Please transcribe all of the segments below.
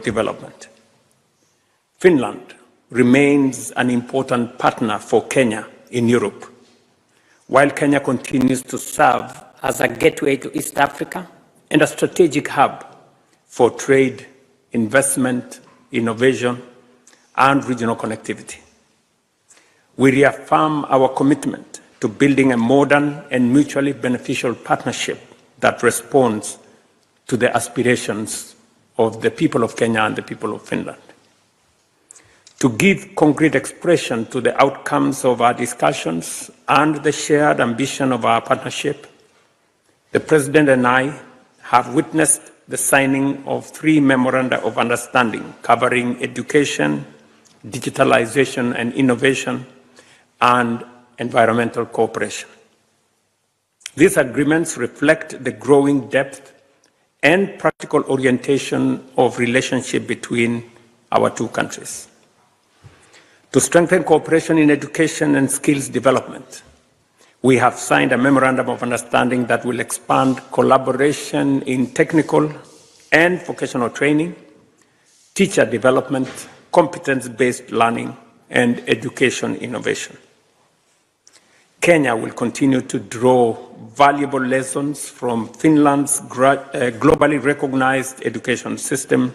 development. Finland remains an important partner for Kenya in Europe, while Kenya continues to serve as a gateway to East Africa and a strategic hub for trade, investment, innovation, and regional connectivity. We reaffirm our commitment to building a modern and mutually beneficial partnership that responds to the aspirations of the people of Kenya and the people of Finland. To give concrete expression to the outcomes of our discussions and the shared ambition of our partnership, the President and I have witnessed the signing of 3 memoranda of understanding covering education, digitalization and innovation, and environmental cooperation. These agreements reflect the growing depth and practical orientation of relationship between our 2 countries. To strengthen cooperation in education and skills development, we have signed a memorandum of understanding that will expand collaboration in technical and vocational training, teacher development, competence-based learning, and education innovation. Kenya will continue to draw valuable lessons from Finland's globally recognized education system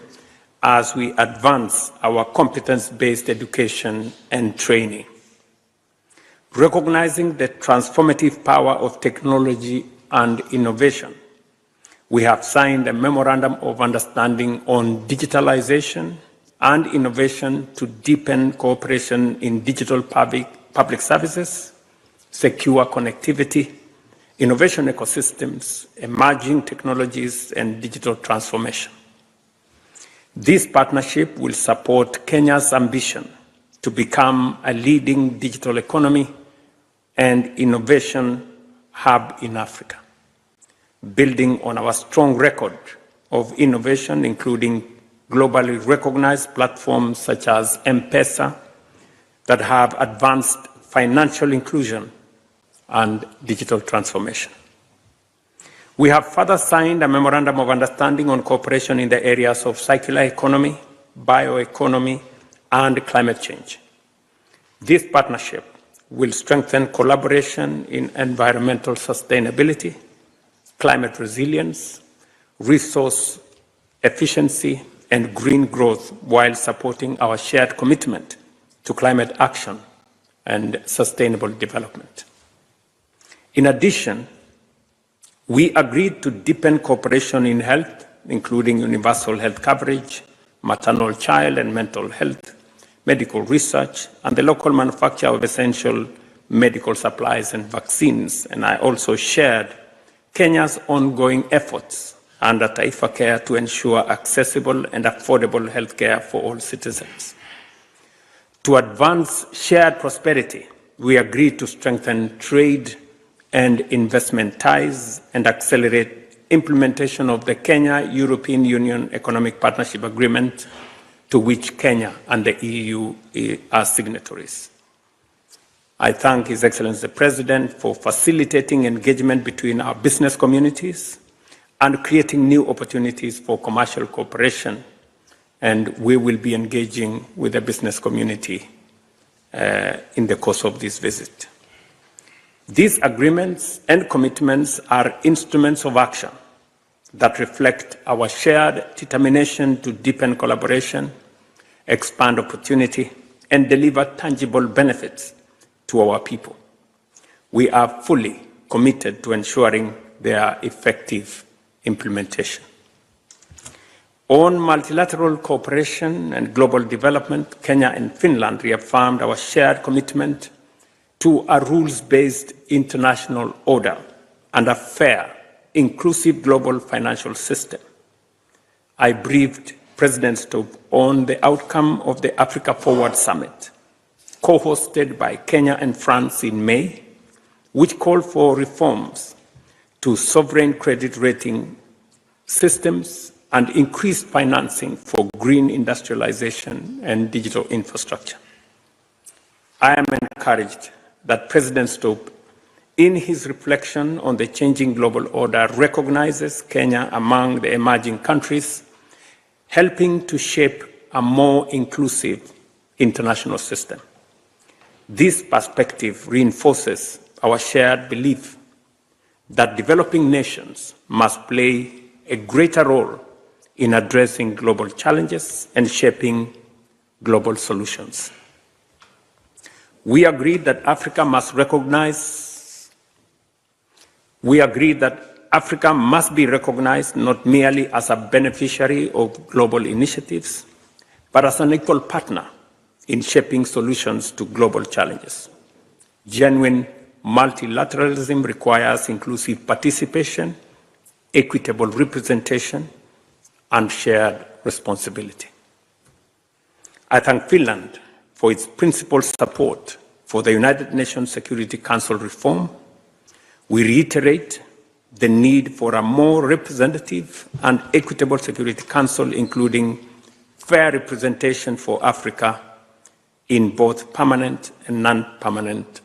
as we advance our competence-based education and training. Recognizing the transformative power of technology and innovation, we have signed a memorandum of understanding on digitalization and innovation to deepen cooperation in digital public services, secure connectivity, innovation ecosystems, emerging technologies, and digital transformation. This partnership will support Kenya's ambition to become a leading digital economy and innovation hub in Africa, building on our strong record of innovation, including globally recognized platforms such as M-Pesa that have advanced financial inclusion and digital transformation. We have further signed a memorandum of understanding on cooperation in the areas of circular economy, bioeconomy, and climate change. This partnership will strengthen collaboration in environmental sustainability, climate resilience, resource efficiency, and green growth while supporting our shared commitment to climate action and sustainable development. In addition, we agreed to deepen cooperation in health, including universal health coverage, maternal, child, and mental health, medical research, and the local manufacture of essential medical supplies and vaccines. And I also shared Kenya's ongoing efforts under Taifa Care to ensure accessible and affordable health care for all citizens. To advance shared prosperity, we agreed to strengthen trade and investment ties and accelerate implementation of the Kenya-European Union Economic Partnership Agreement, to which Kenya and the EU are signatories. I thank His Excellency the President for facilitating engagement between our business communities and creating new opportunities for commercial cooperation, and we will be engaging with the business community in the course of this visit. These agreements and commitments are instruments of action that reflect our shared determination to deepen collaboration, expand opportunity, and deliver tangible benefits to our people. We are fully committed to ensuring their effective implementation. On multilateral cooperation and global development, Kenya and Finland reaffirmed our shared commitment to a rules-based international order and a fair, inclusive global financial system. I briefed President Stubb on the outcome of the Africa Forward Summit, co-hosted by Kenya and France in May, which called for reforms to sovereign credit rating systems and increased financing for green industrialization and digital infrastructure. I am encouraged that President Stubb, in his reflection on the changing global order, recognizes Kenya among the emerging countries helping to shape a more inclusive international system. This perspective reinforces our shared belief that developing nations must play a greater role in addressing global challenges and shaping global solutions. We agree that Africa must be recognized not merely as a beneficiary of global initiatives, but as an equal partner in shaping solutions to global challenges. Genuine multilateralism requires inclusive participation, equitable representation, and shared responsibility. I thank Finland for its principled support for the United Nations Security Council reform. We reiterate the need for a more representative and equitable Security Council, including fair representation for Africa in both permanent and non-permanent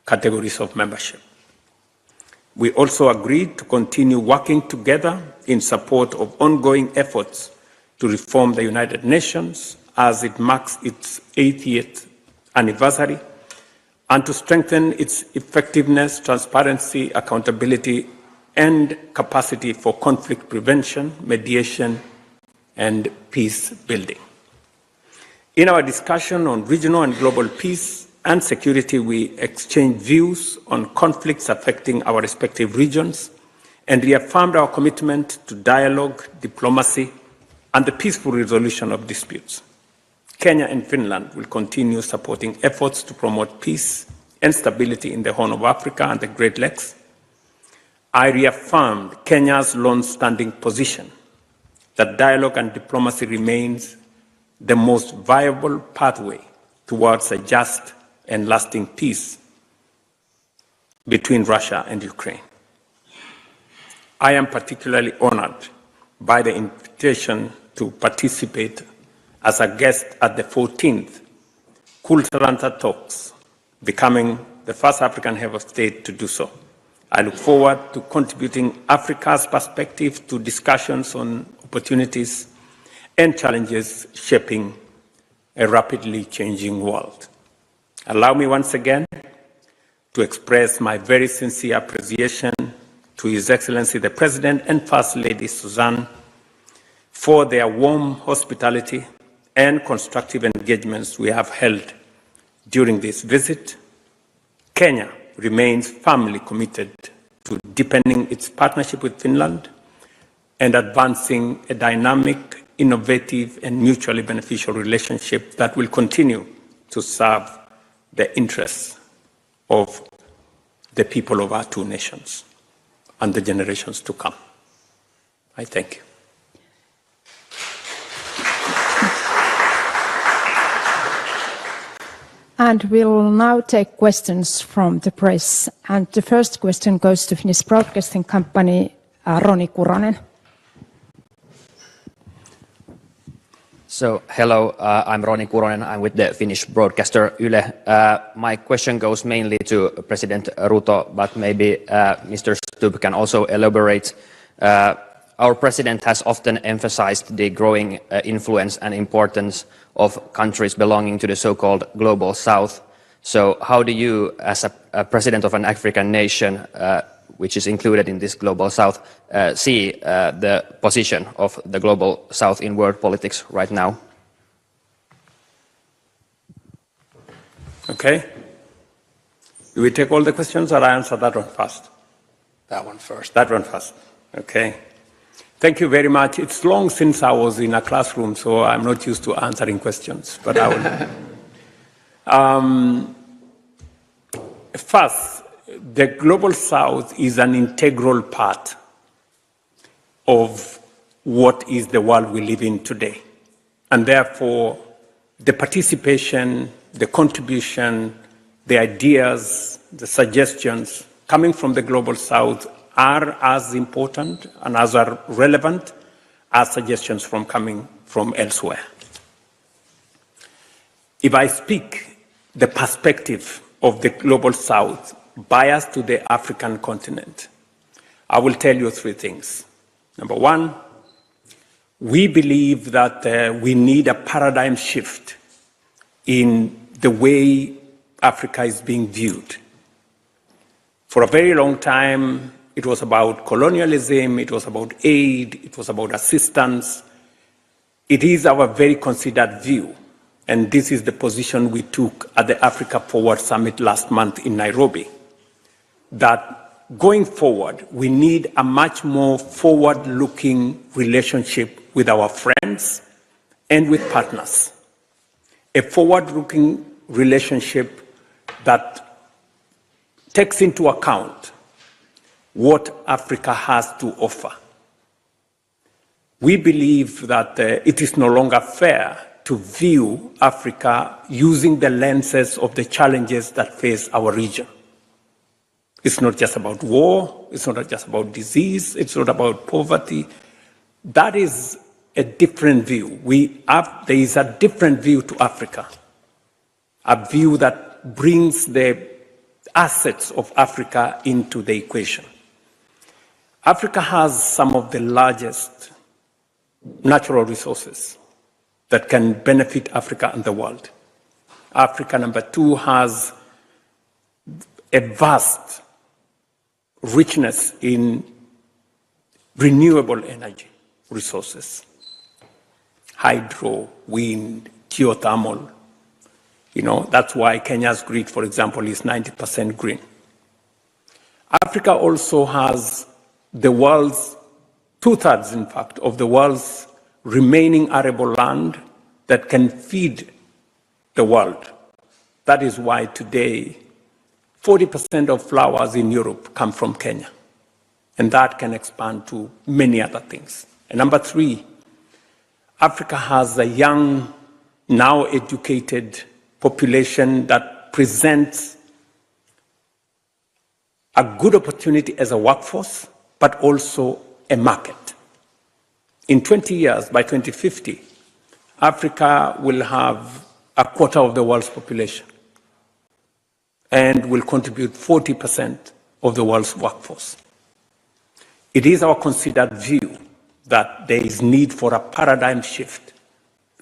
categories of membership. We also agreed to continue working together in support of ongoing efforts to reform the United Nations as it marks its 80th anniversary, and to strengthen its effectiveness, transparency, accountability, and capacity for conflict prevention, mediation, and peace building. In our discussion on regional and global peace and security, we exchanged views on conflicts affecting our respective regions and reaffirmed our commitment to dialogue, diplomacy, and the peaceful resolution of disputes. Kenya and Finland will continue supporting efforts to promote peace and stability in the Horn of Africa and the Great Lakes. I reaffirmed Kenya's long-standing position that dialogue and diplomacy remains the most viable pathway towards a just and lasting peace between Russia and Ukraine. I am particularly honored by the invitation to participate as a guest at the 14th Kultaranta Talks, becoming the first African head of state to do so. I look forward to contributing Africa's perspective to discussions on opportunities and challenges shaping a rapidly changing world. Allow me once again to express my very sincere appreciation to His Excellency the President and First Lady Suzanne for their warm hospitality and constructive engagements we have held during this visit. Kenya remains firmly committed to deepening its partnership with Finland and advancing a dynamic, innovative, and mutually beneficial relationship that will continue to serve the interests of the people of our two nations and the generations to come. I thank you. And we'll now take questions from the press. And the first question goes to Finnish Broadcasting Company, Roni Kuronen. So, hello, I'm Roni Kuronen. I'm with the Finnish broadcaster Yle. My question goes mainly to President Ruto, but maybe Mr. Stubb can also elaborate. Our president has often emphasized the growing influence and importance of countries belonging to the so-called Global South. So how do you, as a president of an African nation, which is included in this Global South, see the position of the Global South in world politics right now? Okay. Do we take all the questions, or I answer that one first? That one first. That one first. Okay. Thank you very much. It's long since I was in a classroom, so I'm not used to answering questions, but I will. First, the Global South is an integral part of what is the world we live in today. And therefore, the participation, the contribution, the ideas, the suggestions coming from the Global South are as important and as are relevant as suggestions coming from elsewhere. If I speak the perspective of the Global South biased to the African continent, I will tell you three things. Number one, We believe that we need a paradigm shift in the way Africa is being viewed. For a very long time, it was about colonialism, it was about aid, it was about assistance. It is our very considered view, and this is the position we took at the Africa Forward Summit last month in Nairobi, that going forward, we need a much more forward-looking relationship with our friends and with partners. A forward-looking relationship that takes into account what Africa has to offer. We believe that it is no longer fair to view Africa using the lenses of the challenges that face our region. It's not just about war, it's not just about disease, it's not about poverty. That is a different view. There is a different view to Africa, a view that brings the assets of Africa into the equation. Africa has some of the largest natural resources that can benefit Africa and the world. Africa, number two, has a vast richness in renewable energy resources, hydro, wind, geothermal. That's why Kenya's grid, for example, is 90% green. Africa also has the world's, 2/3, in fact, of the world's remaining arable land that can feed the world. That is why today 40% of flowers in Europe come from Kenya. And that can expand to many other things. And number three, Africa has a young, now educated population that presents a good opportunity as a workforce, but also a market. In 20 years, by 2050, Africa will have a quarter of the world's population and will contribute 40% of the world's workforce. It is our considered view that there is need for a paradigm shift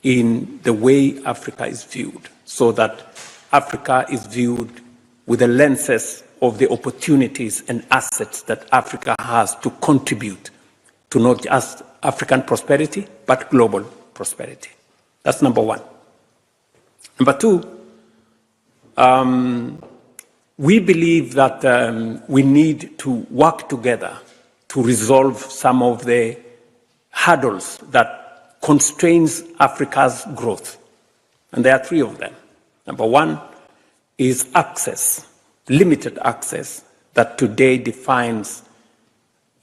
in the way Africa is viewed, so that Africa is viewed with the lenses of the opportunities and assets that Africa has to contribute to not just African prosperity, but global prosperity. That's number one. Number two, we believe that we need to work together to resolve some of the hurdles that constrains Africa's growth. And there are three of them. Number one is access, limited access that today defines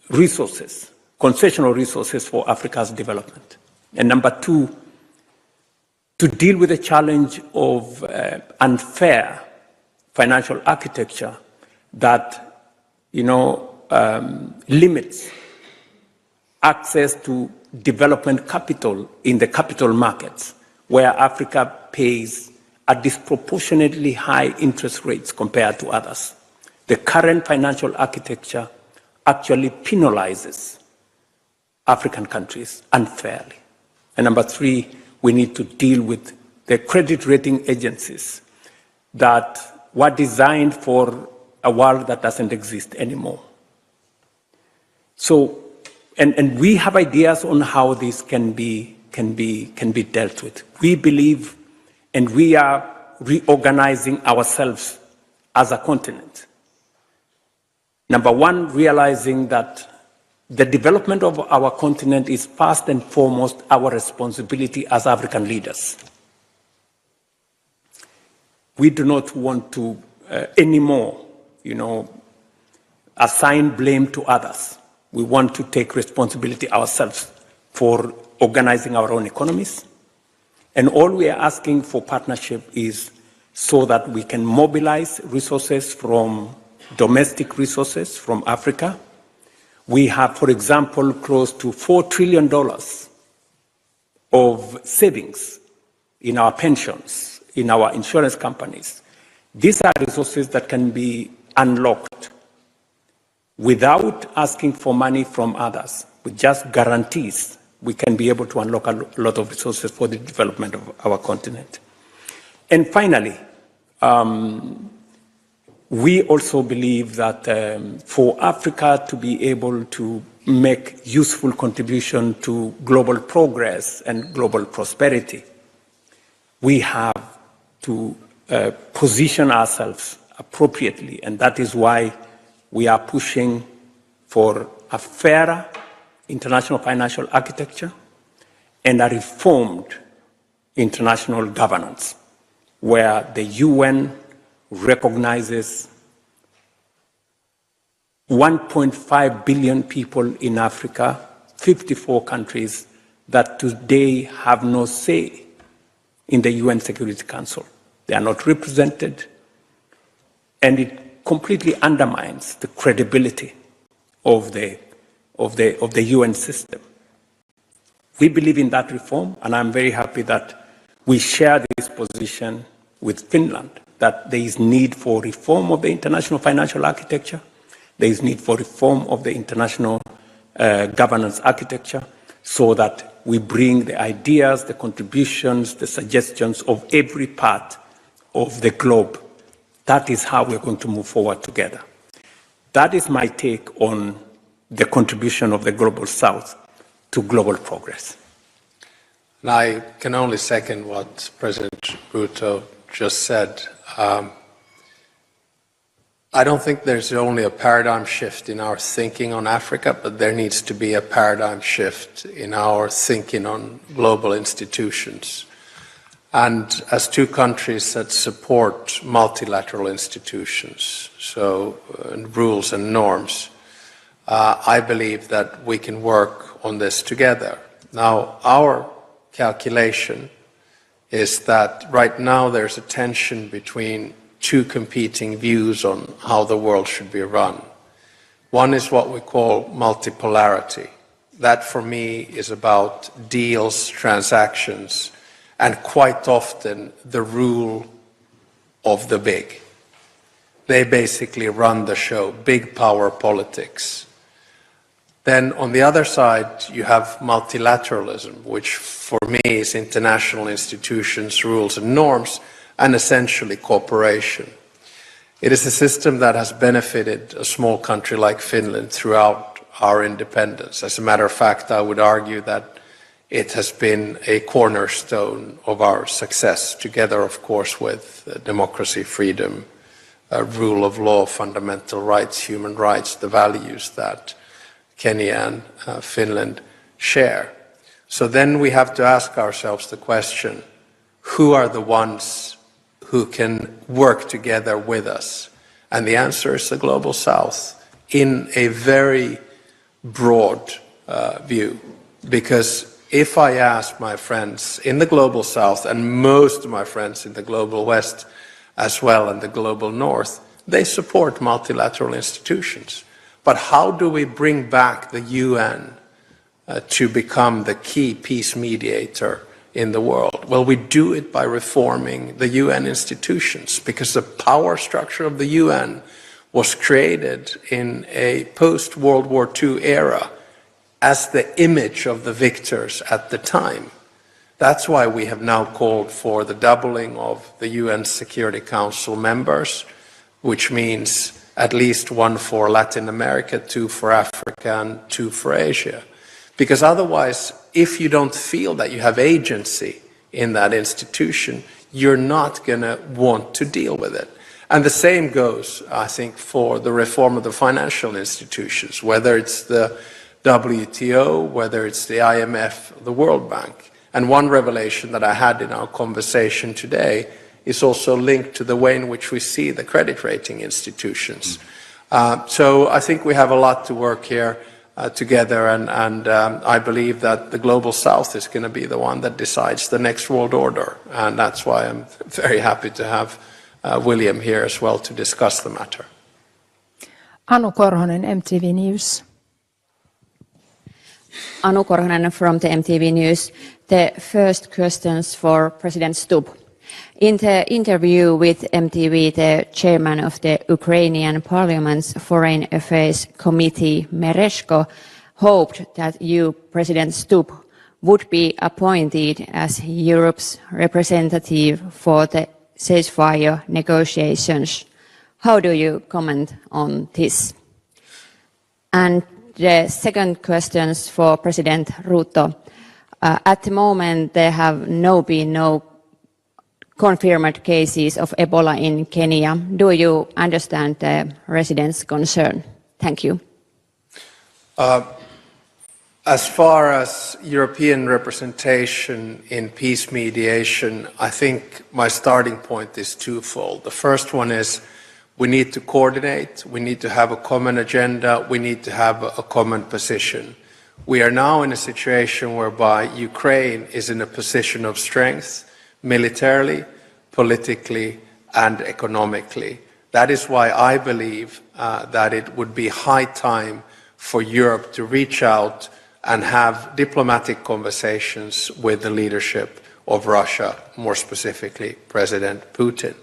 resources, concessional resources for Africa's development. And number two, to deal with the challenge of unfair financial architecture that, limits access to development capital in the capital markets, where Africa pays a disproportionately high interest rates compared to others. The current financial architecture actually penalizes African countries unfairly. And number three, we need to deal with the credit rating agencies that were designed for a world that doesn't exist anymore. So, and we have ideas on how this can be dealt with. We believe, and we are reorganizing ourselves as a continent. Number one, realizing that the development of our continent is first and foremost our responsibility as African leaders. We do not want to anymore, assign blame to others. We want to take responsibility ourselves for organizing our own economies. And all we are asking for partnership is so that we can mobilize resources from domestic resources from Africa. We have, for example, close to $4 trillion of savings in our pensions, in our insurance companies. These are resources that can be unlocked without asking for money from others, with just guarantees we can be able to unlock a lot of resources for the development of our continent. And finally, we also believe that for Africa to be able to make useful contribution to global progress and global prosperity, we have to position ourselves appropriately, and that is why we are pushing for a fairer international financial architecture and a reformed international governance, where the UN recognizes 1.5 billion people in Africa, 54 countries that today have no say in the UN Security Council. They are not represented, and it completely undermines the credibility of the UN system. We believe in that reform, and I'm very happy that we share this position with Finland, that there is need for reform of the international financial architecture, there is need for reform of the international governance architecture, so that we bring the ideas, the contributions, the suggestions of every part of the globe. That is how we're going to move forward together. That is my take on the contribution of the Global South to global progress. And I can only second what President Ruto just said. I don't think there's only a paradigm shift in our thinking on Africa, but there needs to be a paradigm shift in our thinking on global institutions. And as two countries that support multilateral institutions, so rules and norms, I believe that we can work on this together. Now, our calculation is that right now there's a tension between two competing views on how the world should be run. One is what we call multipolarity. That for me is about deals, transactions, and quite often the rule of the big. They basically run the show, big power politics. Then on the other side, you have multilateralism, which for me is international institutions, rules and norms, and essentially cooperation. It is a system that has benefited a small country like Finland throughout our independence. As a matter of fact, I would argue that it has been a cornerstone of our success, together, of course, with democracy, freedom, rule of law, fundamental rights, human rights, the values that Kenya and Finland share. So then we have to ask ourselves the question, who are the ones who can work together with us? And the answer is the Global South, in a very broad view. Because if I ask my friends in the Global South, and most of my friends in the Global West as well, and the Global North, they support multilateral institutions. But how do we bring back the UN to become the key peace mediator in the world? Well, we do it by reforming the UN institutions, because the power structure of the UN was created in a post-World War II era as the image of the victors at the time. That's why we have now called for the doubling of the UN Security Council members, which means at least 1 for Latin America, 2 for Africa, and 2 for Asia. Because otherwise, if you don't feel that you have agency in that institution, you're not going to want to deal with it. And the same goes, I think, for the reform of the financial institutions, whether it's the WTO, whether it's the IMF, the World Bank. And one revelation that I had in our conversation today is also linked to the way in which we see the credit rating institutions. So I think we have a lot to work here together, and I believe that the Global South is going to be the one that decides the next world order. And that's why I'm very happy to have William here as well to discuss the matter. Anu Korhonen, MTV News. Anu Korhonen from the MTV News. The first questions for President Stubb. In the interview with MTV, the chairman of the Ukrainian Parliament's Foreign Affairs Committee, Mereshko, hoped that you, President Stubb, would be appointed as Europe's representative for the ceasefire negotiations. How do you comment on this? And the second question is for President Ruto. At the moment, there have been no confirmed cases of Ebola in Kenya. Do you understand the residents' concern? Thank you. As far as European representation in peace mediation, I think my starting point is twofold. The first one is we need to coordinate, we need to have a common agenda, we need to have a common position. We are now in a situation whereby Ukraine is in a position of strength, militarily, politically, and economically. That is why I believe that it would be high time for Europe to reach out and have diplomatic conversations with the leadership of Russia, more specifically President Putin.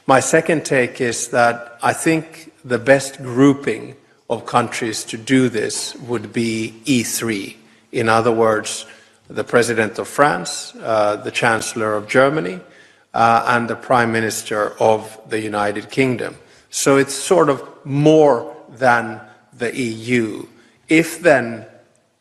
My second take is that I think the best grouping of countries to do this would be E3. In other words, the President of France, the Chancellor of Germany, and the Prime Minister of the United Kingdom. So it's sort of more than the EU. If then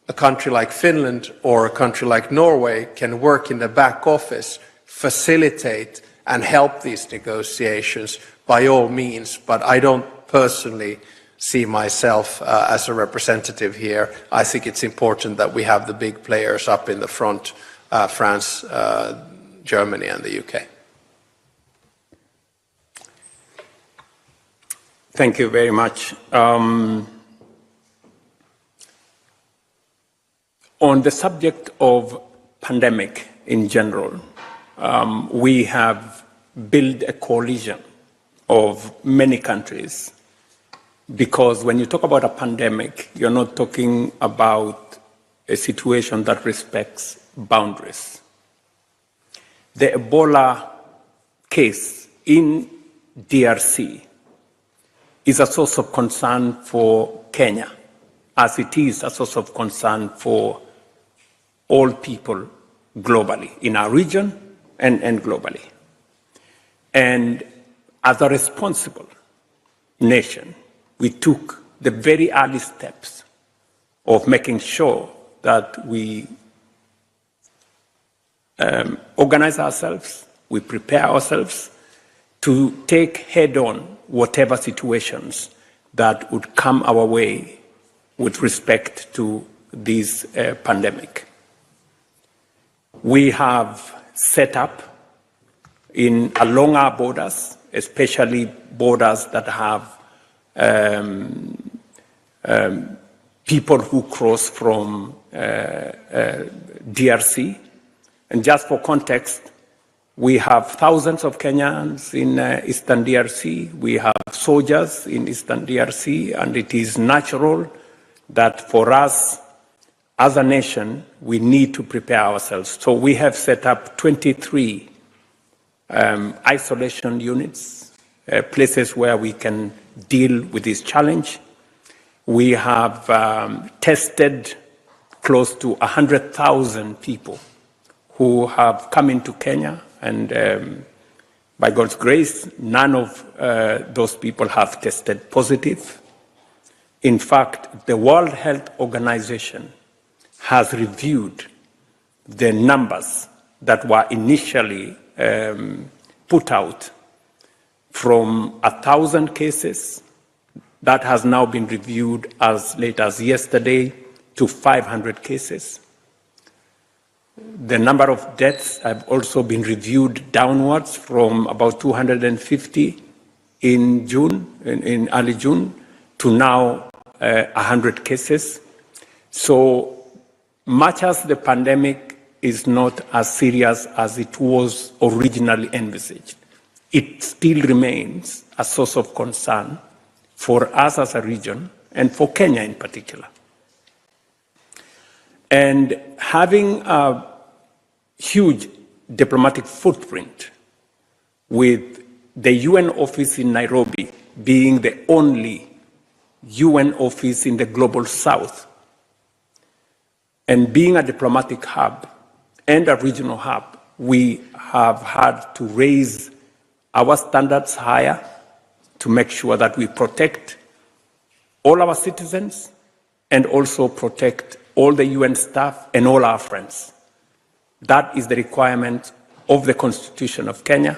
a country like Finland or a country like Norway can work in the back office, facilitate and help these negotiations, by all means, but I don't personally see myself as a representative here. I think it's important that we have the big players up in the front, France, Germany and the UK. Thank you very much. On the subject of pandemic in general, we have built a coalition of many countries, because when you talk about a pandemic, you're not talking about a situation that respects boundaries. The Ebola case in DRC is a source of concern for Kenya, as it is a source of concern for all people globally, in our region and globally. And as a responsible nation, we took the very early steps of making sure that we organize ourselves, we prepare ourselves to take head-on whatever situations that would come our way with respect to this pandemic. We have set up along our borders, especially borders that have people who cross from DRC. And just for context, we have thousands of Kenyans in Eastern DRC. We have soldiers in Eastern DRC, and it is natural that for us as a nation, we need to prepare ourselves. So we have set up 23 isolation units, places where we can deal with this challenge. We have tested close to 100,000 people who have come into Kenya, and by God's grace, none of those people have tested positive. In fact, the World Health Organization has reviewed the numbers that were initially put out from 1,000 cases. That has now been reviewed as late as yesterday to 500 cases. The number of deaths have also been reviewed downwards from about 250 in early June, to now 100 cases. So much as the pandemic is not as serious as it was originally envisaged, it still remains a source of concern for us as a region and for Kenya in particular. And having a huge diplomatic footprint, with the UN office in Nairobi being the only UN office in the global south, And being a diplomatic hub and a regional hub, we have had to raise our standards higher to make sure that we protect all our citizens and also protect all the UN staff and all our friends. That is the requirement of the Constitution of Kenya,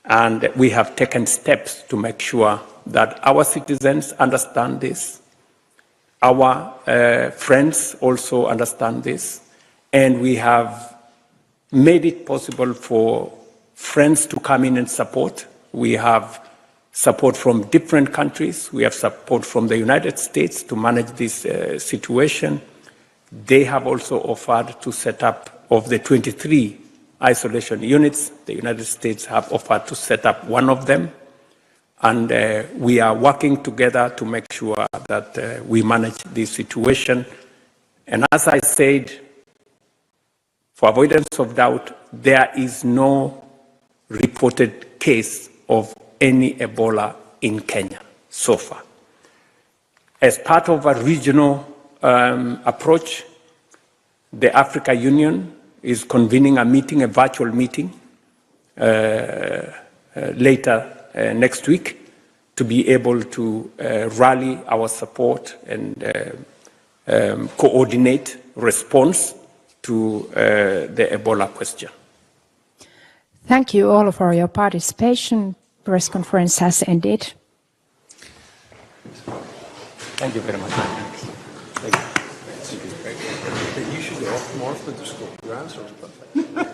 and we have taken steps to make sure that our citizens understand this, our friends also understand this, and we have made it possible for friends to come in and support. We have support from different countries. We have support from the United States to manage this situation. They have also offered to set up, of the 23 isolation units, the United States have offered to set up one of them. And we are working together to make sure that we manage this situation. And as I said, for avoidance of doubt, there is no reported case of any Ebola in Kenya so far. As part of a regional approach, the Africa Union is convening a meeting, a virtual meeting, later next week, to be able to rally our support and coordinate response to the Ebola question. Thank you all for your participation. Press conference has ended. Thank you very much. You should go off more for the school. Your answer was perfect.